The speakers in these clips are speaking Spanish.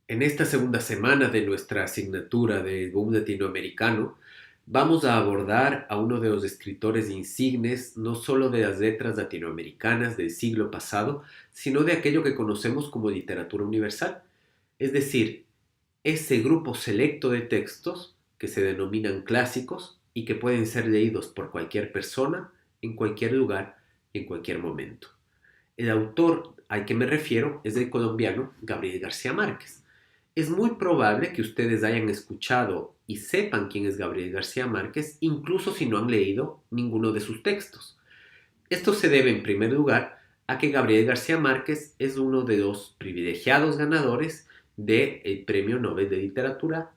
En esta segunda semana de nuestra asignatura de boom latinoamericano, vamos a abordar a uno de los escritores insignes no solo de las letras latinoamericanas del siglo pasado, sino de aquello que conocemos como literatura universal, es decir, ese grupo selecto de textos que se denominan clásicos y que pueden ser leídos por cualquier persona, en cualquier lugar, en cualquier momento. El autor al que me refiero es el colombiano Gabriel García Márquez. Es muy probable que ustedes hayan escuchado y sepan quién es Gabriel García Márquez, incluso si no han leído ninguno de sus textos. Esto se debe, en primer lugar, a que Gabriel García Márquez es uno de los privilegiados ganadores del Premio Nobel de Literatura,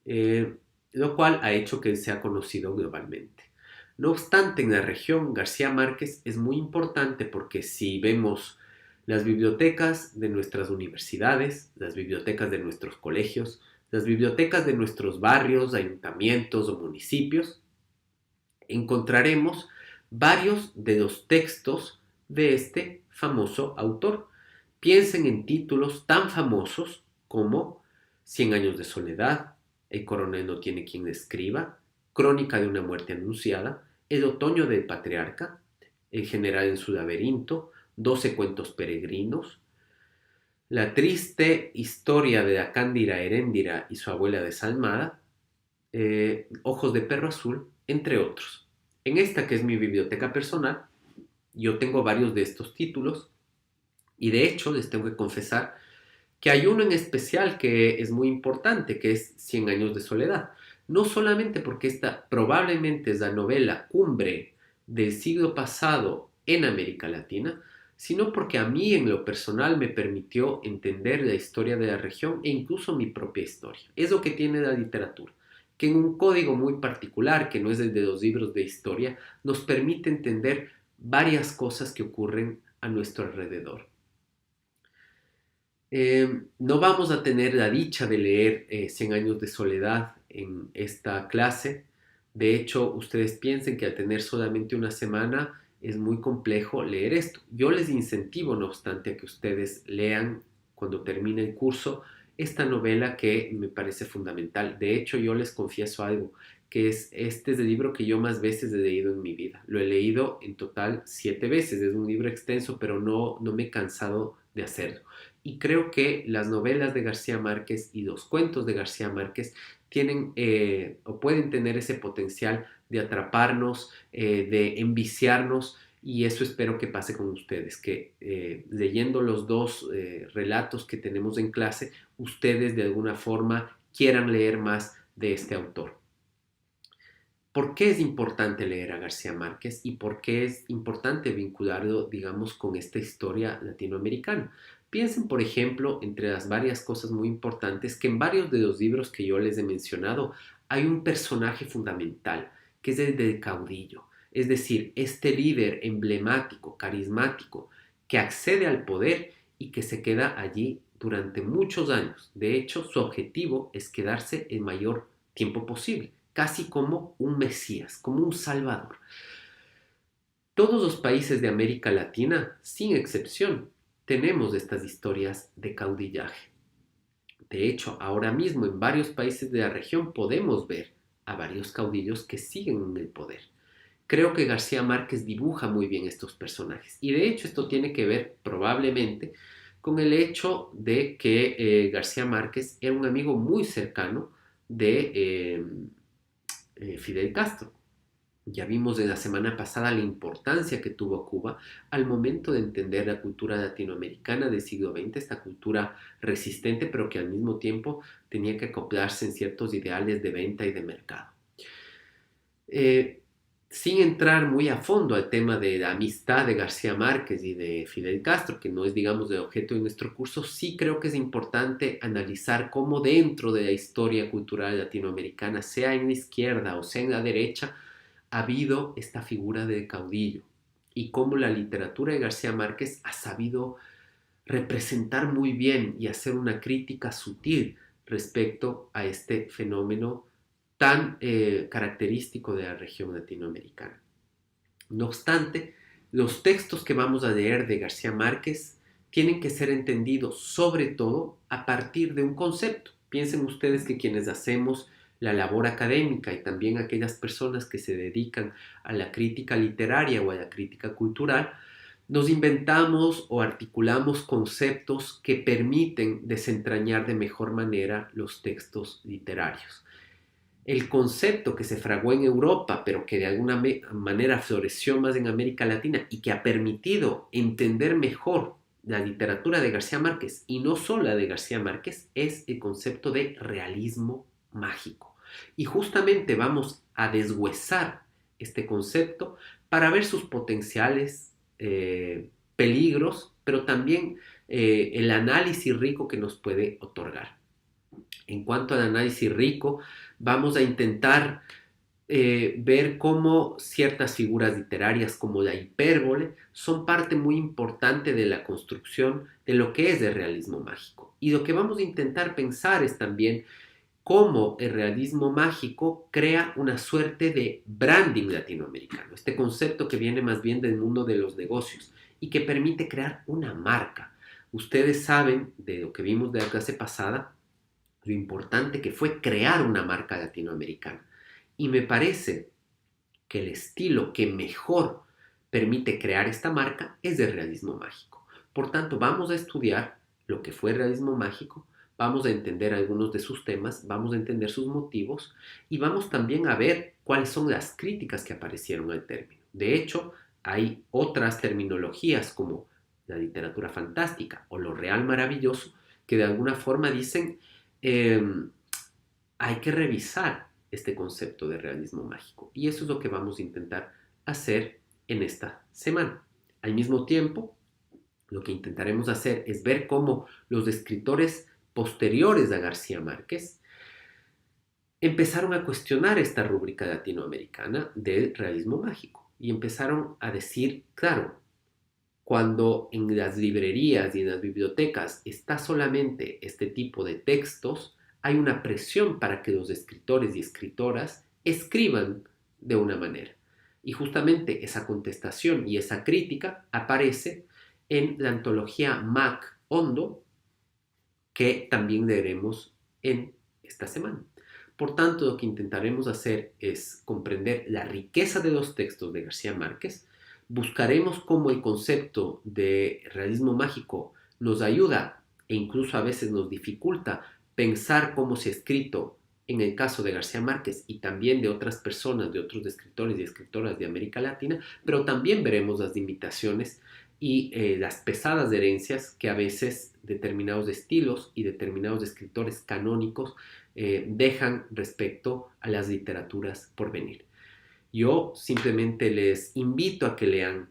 eh, lo cual ha hecho que él sea conocido globalmente. No obstante, en la región García Márquez es muy importante porque si vemos las bibliotecas de nuestras universidades, las bibliotecas de nuestros colegios, las bibliotecas de nuestros barrios, ayuntamientos o municipios, encontraremos varios de los textos de este famoso autor. Piensen en títulos tan famosos como Cien años de soledad, El coronel no tiene quien le escriba, Crónica de una muerte anunciada, El otoño del patriarca, El general en su laberinto, 12 cuentos peregrinos, La triste historia de la Cándida Heréndira y su abuela desalmada, Ojos de perro azul, entre otros. En esta que es mi biblioteca personal, yo tengo varios de estos títulos y de hecho les tengo que confesar que hay uno en especial que es muy importante, que es Cien años de soledad. No solamente porque esta probablemente es la novela cumbre del siglo pasado en América Latina, sino porque a mí en lo personal me permitió entender la historia de la región e incluso mi propia historia. Es lo que tiene la literatura, que en un código muy particular, que no es el de los libros de historia, nos permite entender varias cosas que ocurren a nuestro alrededor. No vamos a tener la dicha de leer Cien años de soledad en esta clase. De hecho, ustedes piensen que al tener solamente una semana es muy complejo leer esto. Yo les incentivo, no obstante, a que ustedes lean cuando termine el curso esta novela que me parece fundamental. De hecho, yo les confieso algo, que este es el libro que yo más veces he leído en mi vida. Lo he leído en total 7 veces. Es un libro extenso, pero no me he cansado de hacerlo. Y creo que las novelas de García Márquez y los cuentos de García Márquez tienen o pueden tener ese potencial de atraparnos, de enviciarnos, y eso espero que pase con ustedes, que leyendo los dos relatos que tenemos en clase, ustedes de alguna forma quieran leer más de este autor. ¿Por qué es importante leer a García Márquez y por qué es importante vincularlo, digamos, con esta historia latinoamericana? Piensen, por ejemplo, entre las varias cosas muy importantes, que en varios de los libros que yo les he mencionado hay un personaje fundamental, que es el del caudillo. Es decir, este líder emblemático, carismático, que accede al poder y que se queda allí durante muchos años. De hecho, su objetivo es quedarse el mayor tiempo posible, casi como un Mesías, como un Salvador. Todos los países de América Latina, sin excepción, tenemos estas historias de caudillaje. De hecho, ahora mismo en varios países de la región podemos ver a varios caudillos que siguen en el poder. Creo que García Márquez dibuja muy bien estos personajes y de hecho esto tiene que ver probablemente con el hecho de que García Márquez era un amigo muy cercano de Fidel Castro. Ya vimos en la semana pasada la importancia que tuvo Cuba al momento de entender la cultura latinoamericana del siglo XX, esta cultura resistente, pero que al mismo tiempo tenía que acoplarse en ciertos ideales de venta y de mercado. Eh, Sin entrar muy a fondo al tema de la amistad de García Márquez y de Fidel Castro, que no es, digamos, el objeto de nuestro curso, sí creo que es importante analizar cómo dentro de la historia cultural latinoamericana, sea en la izquierda o sea en la derecha, ha habido esta figura de caudillo y cómo la literatura de García Márquez ha sabido representar muy bien y hacer una crítica sutil respecto a este fenómeno tan característico de la región latinoamericana. No obstante, los textos que vamos a leer de García Márquez tienen que ser entendidos sobre todo a partir de un concepto. Piensen ustedes que quienes hacemos la labor académica y también aquellas personas que se dedican a la crítica literaria o a la crítica cultural, nos inventamos o articulamos conceptos que permiten desentrañar de mejor manera los textos literarios. El concepto que se fraguó en Europa, pero que de alguna manera floreció más en América Latina y que ha permitido entender mejor la literatura de García Márquez, y no solo la de García Márquez, es el concepto de realismo mágico. Y justamente vamos a deshuesar este concepto para ver sus potenciales peligros, pero también el análisis rico que nos puede otorgar. En cuanto al análisis rico, vamos a intentar ver cómo ciertas figuras literarias como la hipérbole son parte muy importante de la construcción de lo que es el realismo mágico. Y lo que vamos a intentar pensar es también cómo el realismo mágico crea una suerte de branding latinoamericano, este concepto que viene más bien del mundo de los negocios y que permite crear una marca. Ustedes saben de lo que vimos de la clase pasada, lo importante que fue crear una marca latinoamericana. Y me parece que el estilo que mejor permite crear esta marca es el realismo mágico. Por tanto, vamos a estudiar lo que fue el realismo mágico, vamos a entender algunos de sus temas, vamos a entender sus motivos y vamos también a ver cuáles son las críticas que aparecieron al término. De hecho, hay otras terminologías como la literatura fantástica o lo real maravilloso que de alguna forma dicen hay que revisar este concepto de realismo mágico. Y eso es lo que vamos a intentar hacer en esta semana. Al mismo tiempo, lo que intentaremos hacer es ver cómo los escritores posteriores a García Márquez empezaron a cuestionar esta rúbrica latinoamericana del realismo mágico y empezaron a decir, claro, cuando en las librerías y en las bibliotecas está solamente este tipo de textos, hay una presión para que los escritores y escritoras escriban de una manera. Y justamente esa contestación y esa crítica aparece en la antología Mac Hondo, que también leeremos en esta semana. Por tanto, lo que intentaremos hacer es comprender la riqueza de los textos de García Márquez. Buscaremos cómo el concepto de realismo mágico nos ayuda e incluso a veces nos dificulta pensar cómo se ha escrito en el caso de García Márquez y también de otras personas, de otros escritores y escritoras de América Latina, pero también veremos las limitaciones y las pesadas herencias que a veces determinados estilos y determinados escritores canónicos dejan respecto a las literaturas por venir. Yo simplemente les invito a que lean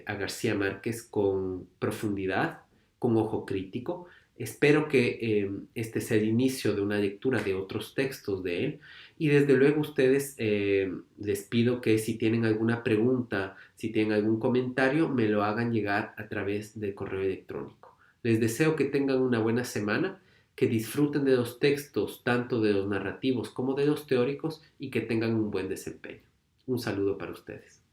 a García Márquez con profundidad, con ojo crítico. Espero que este sea el inicio de una lectura de otros textos de él y desde luego ustedes les pido que si tienen alguna pregunta, si tienen algún comentario, me lo hagan llegar a través del correo electrónico. Les deseo que tengan una buena semana, que disfruten de los textos, tanto de los narrativos como de los teóricos y que tengan un buen desempeño. Un saludo para ustedes.